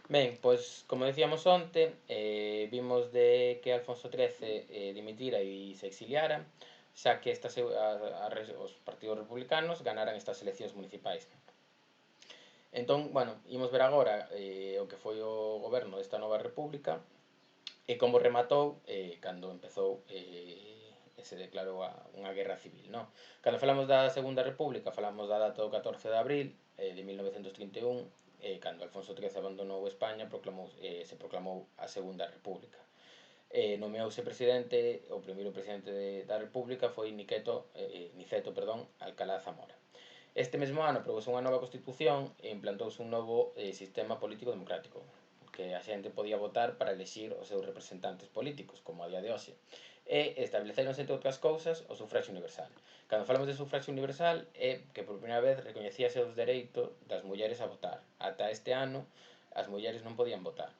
Ben, pois, como decíamos onte, vimos de que Alfonso XIII dimitira e se exiliara, xa que estas, os partidos republicanos ganaran estas eleccións municipais. Entón, bueno, imos ver agora o que foi o goberno desta nova república e como rematou cando empezou e se declarou unha guerra civil, non? Cando falamos da Segunda República, falamos da data do 14 de abril de 1931, cando Alfonso XIII abandonou España, se proclamou a Segunda República. Nomeouse presidente, o primeiro presidente da República foi Niceto Alcalá Zamora. Este mesmo ano aprobouse unha nova Constitución e implantouse un novo sistema político democrático, que a xente podía votar para elexir os seus representantes políticos, como a día de hoxe. E estableceronse, entre outras cousas, o sufragio universal. Cando falamos de sufragio universal é que por primeira vez recoñecíase os dereitos das mulleres a votar. Ata este ano, as mulleres non podían votar.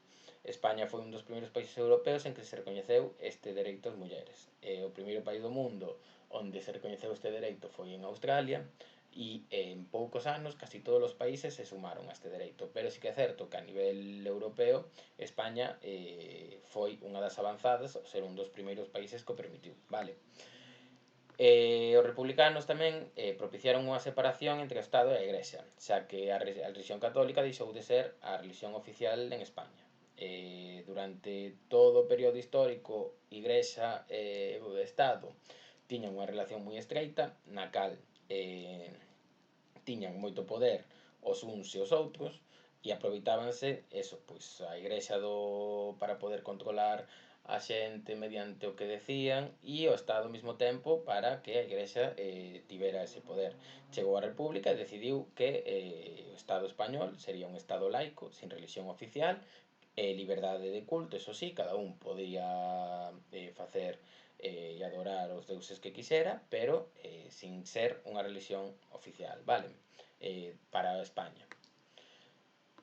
España foi un dos primeiros países europeos en que se recoñeceu este dereito ás mulleres. O primeiro país do mundo onde se recoñeceu este dereito foi en Australia, e en poucos anos casi todos os países se sumaron a este dereito, pero sí que é certo que a nivel europeo España foi unha das avanzadas, ser un dos primeiros países que o permitiu, vale? Os republicanos tamén propiciaron unha separación entre o Estado e a Igrexa, xa que a religión católica deixou de ser a religión oficial en España. Durante todo o período histórico, Igrexa e Estado tiñan unha relación moi estreita, na cal tiñan moito poder os uns e os outros e aproveitábanse eso, pois a igrexa para poder controlar a xente mediante o que decían e o Estado ao mesmo tempo para que a igrexa tivera ese poder. Chegou a República e decidiu que o Estado español sería un Estado laico, sin religión oficial, liberdade de culto, eso sí, cada un podía facer e adorar os deuses que quixera, pero sin ser unha religión oficial, vale? Para España.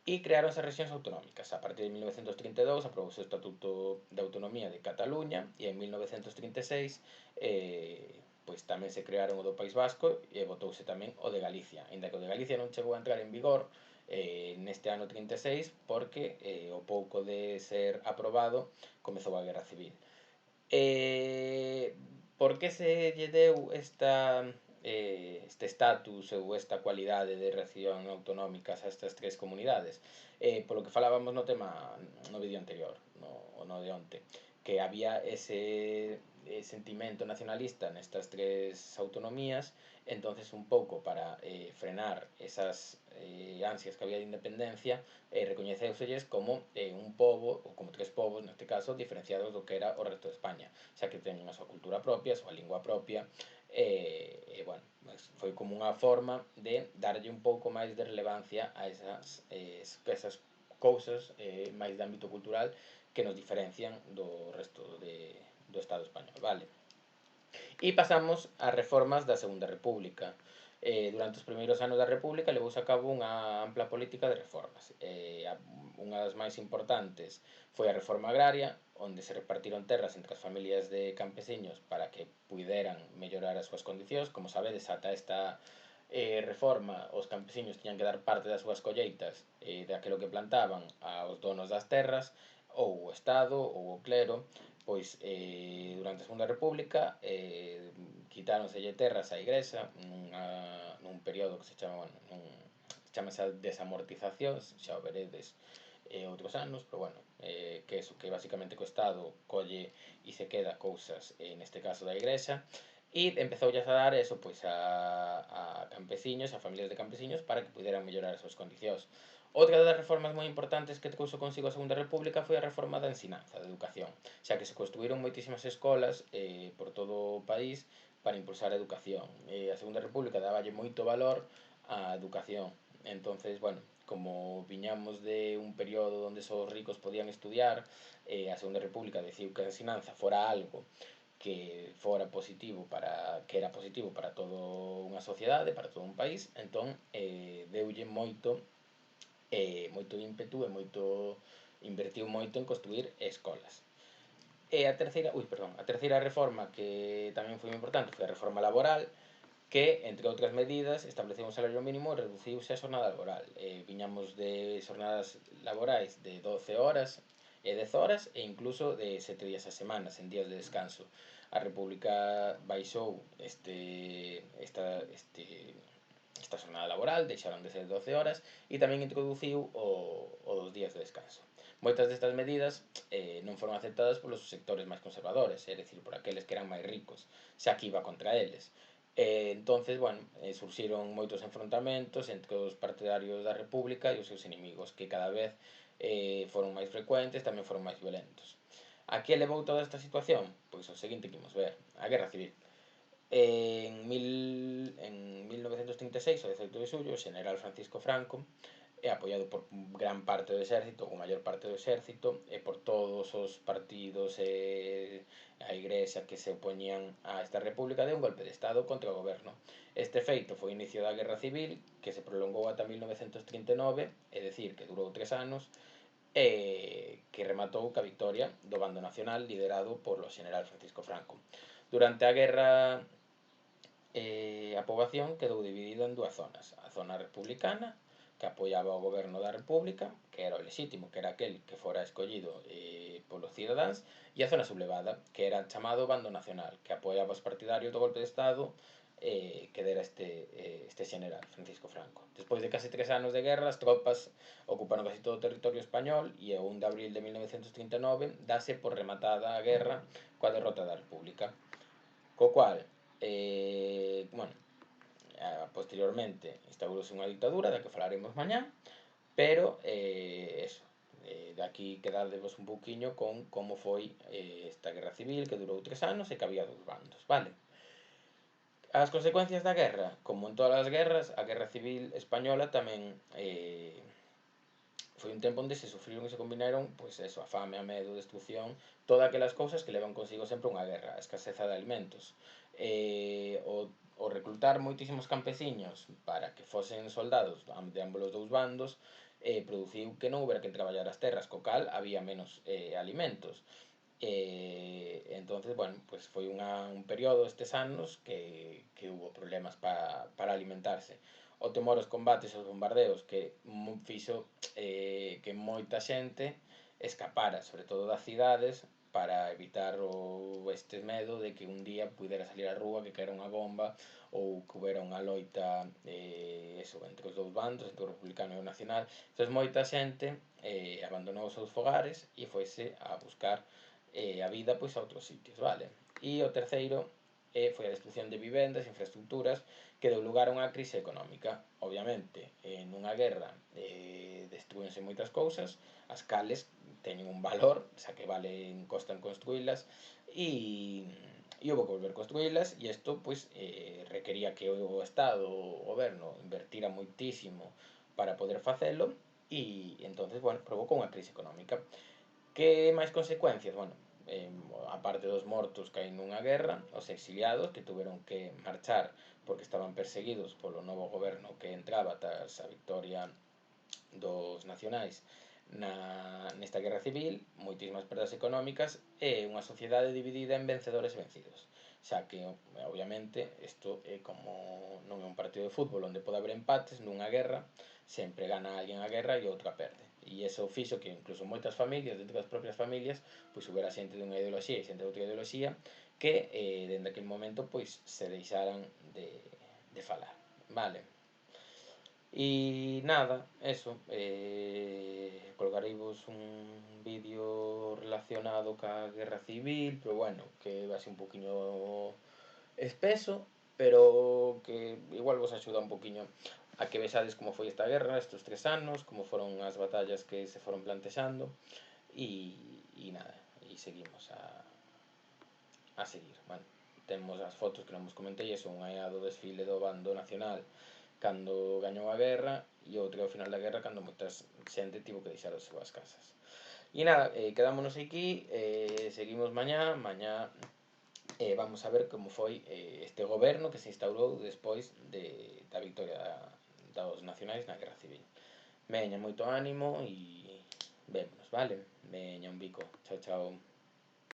E crearonse as rexións autonómicas. A partir de 1932 aprobouse o Estatuto de Autonomía de Cataluña e en 1936 pois tamén se crearon o do País Vasco e votouse tamén o de Galicia, aínda que o de Galicia non chegou a entrar en vigor neste ano 36 porque o pouco de ser aprobado comezou a Guerra Civil. Por que se lle deu este status ou esta cualidade de rexión autonómicas a estas tres comunidades? Polo que falábamos no vídeo anterior, no de onte, que había ese sentimento nacionalista nestas tres autonomías, entonces un pouco para frenar esas ansias que había de independencia, recoñeceuselles como un pobo, ou como tres povos, neste caso, diferenciados do que era o resto de España, xa que teñen a súa cultura propia, a súa lingua propia, bueno, foi como unha forma de darlle un pouco máis de relevancia a esas cousas máis de ámbito cultural que nos diferencian do resto do Estado español, vale? E pasamos ás reformas da Segunda República. Durante os primeiros anos da República levouse a cabo unha ampla política de reformas. Unha das máis importantes foi a reforma agraria, onde se repartiron terras entre as familias de campesiños para que puideran mellorar as súas condicións. Como sabedes, ata esta reforma, os campesiños tiñan que dar parte das súas colleitas daquilo que plantaban aos donos das terras, ou o Estado, ou o clero, pois durante a Segunda República quitáronselle terras á Igrexa nun período que se chama, chamase a desamortización, xa o veredes outros anos, pero bueno, que eso, que basicamente que o Estado colle e se queda cousas, neste caso da Igrexa, e empezoulles a dar eso, pois a campesiños, a familias de campesiños, para que puderan mellorar as súas condicións. Outra das reformas moi importantes que trouxo consigo a Segunda República foi a reforma da ensinanza, da educación, xa que se construíron moitísimas escolas por todo o país para impulsar a educación. A Segunda República dáballe moito valor á educación. Entonces, bueno, como viñamos de un período onde só os ricos podían estudiar, a Segunda República decidiu que a ensinanza fora algo que era positivo para toda unha sociedade, para todo un país, entón deulle moito ímpetu e invertiu moito en construir escolas. A terceira reforma que tamén foi moi importante foi a reforma laboral, que, entre outras medidas, estableceu un salario mínimo e reduciuse a xornada laboral. Viñamos de xornadas laborais de 12 horas e 10 horas e incluso de 7 días a semana, sen días de descanso. A República baixou esta xornada laboral, deixaron de ser 12 horas e tamén introduciu o dos días de descanso. Moitas destas medidas non foron aceptadas polos sectores máis conservadores, é dicir, por aqueles que eran máis ricos, xa que iba contra eles. Entonces, bueno, surxiron moitos enfrontamentos entre os partidarios da República e os seus inimigos, que cada vez foron máis frecuentes, tamén foron máis violentos. A que levou toda esta situación? Pois o seguinte que imos ver, a Guerra Civil. En 1936, o 18 de xullo, o xeneral Francisco Franco, apoiado por gran parte do exército, ou maior parte do exército, e por todos os partidos e a igrexa que se opoñían a esta república, deu un golpe de estado contra o goberno. Este feito foi o inicio da Guerra Civil, que se prolongou ata 1939, é dicir, que durou 3 anos, que rematou ca victoria do bando nacional liderado polo xeneral Francisco Franco. Durante a guerra, a poboación quedou dividida en dúas zonas: a zona republicana, que apoiaba o goberno da república, que era o lexítimo, que era aquel que fora escollido polos cidadáns, e a zona sublevada, que era chamado bando nacional, que apoiaba os partidarios do golpe de estado que dera este xeneral, Francisco Franco. Despois de case 3 anos de guerra, as tropas ocuparon casi todo o territorio español e o 1 de abril de 1939 dase por rematada a guerra coa derrota da república. Co cual, bueno, posteriormente instaurouse unha dictadura da que falaremos mañá, pero eso, de aquí quedadevos un pouquiño con como foi esta guerra civil que durou 3 anos e que había dous bandos, vale? As consecuencias da guerra, como en todas as guerras, a guerra civil española tamén foi un tempo onde se sufriron e se combinaron, pois eso, a fame, a medo, a destrucción, todas aquelas cousas que levan consigo sempre unha guerra, a escaseza de alimentos. O reclutar moitísimos campesiños para que fosen soldados de ambos os dous bandos produciu que non houbera que traballar as terras, co cal había menos alimentos. Entonces, bueno, pues foi un período estes anos que hubo problemas para alimentarse. O temor aos combates e aos bombardeos que fixo que moita xente escapara, sobre todo das cidades, para evitar este medo de que un día pudera salir á rúa, que caera unha bomba ou que houbera unha loita entre os dous bandos, entre o republicano e o nacional. Entón, moita xente abandonou os seus fogares e foise a buscar a vida pois a outros sitios, vale? E o terceiro foi a destrucción de vivendas e infraestructuras que deu lugar a unha crise económica. Obviamente, nunha guerra destrúense moitas cousas, as cales teñen un valor, xa que costan construílas, e houve que volver construílas, e isto pois requería que o Estado, o goberno, invertira moitísimo para poder facelo, e entonces, bueno, provocou unha crise económica. Que máis consecuencias? Bueno, a parte dos mortos que hai nunha guerra, os exiliados que tuveron que marchar porque estaban perseguidos polo novo goberno que entraba tras a victoria dos nacionais nesta guerra civil, moitísimas perdas económicas e unha sociedade dividida en vencedores e vencidos. Xa que, obviamente, isto é como non é un partido de fútbol onde pode haber empates, nunha guerra sempre gana alguén a guerra e outra perde. E iso fixo que incluso moitas familias, dentro das propias familias, pois houbera xente dunha ideoloxía e xente de outra ideoloxía que, dende aquel momento, pois se deixaran de falar, vale? E nada, eso, colgareivos un vídeo relacionado ca guerra civil, pero bueno, que vai ser un poquinho espeso, pero que igual vos axuda un poquinho a que vexades como foi esta guerra estes 3 anos, como foron as batallas que se foron plantexando e nada, e seguimos a seguir. Bueno, temos as fotos que non vos comentei, é unha do desfile do bando nacional cando gañou a guerra e outra ao final da guerra cando moita xente tivo que deixar as súas casas. E nada, quedámonos aquí, seguimos mañá vamos a ver como foi este goberno que se instaurou despois da victoria dos nacionais na guerra civil. Veña, moito ánimo e vémonos, vale? Veña, un bico. Chao, chao.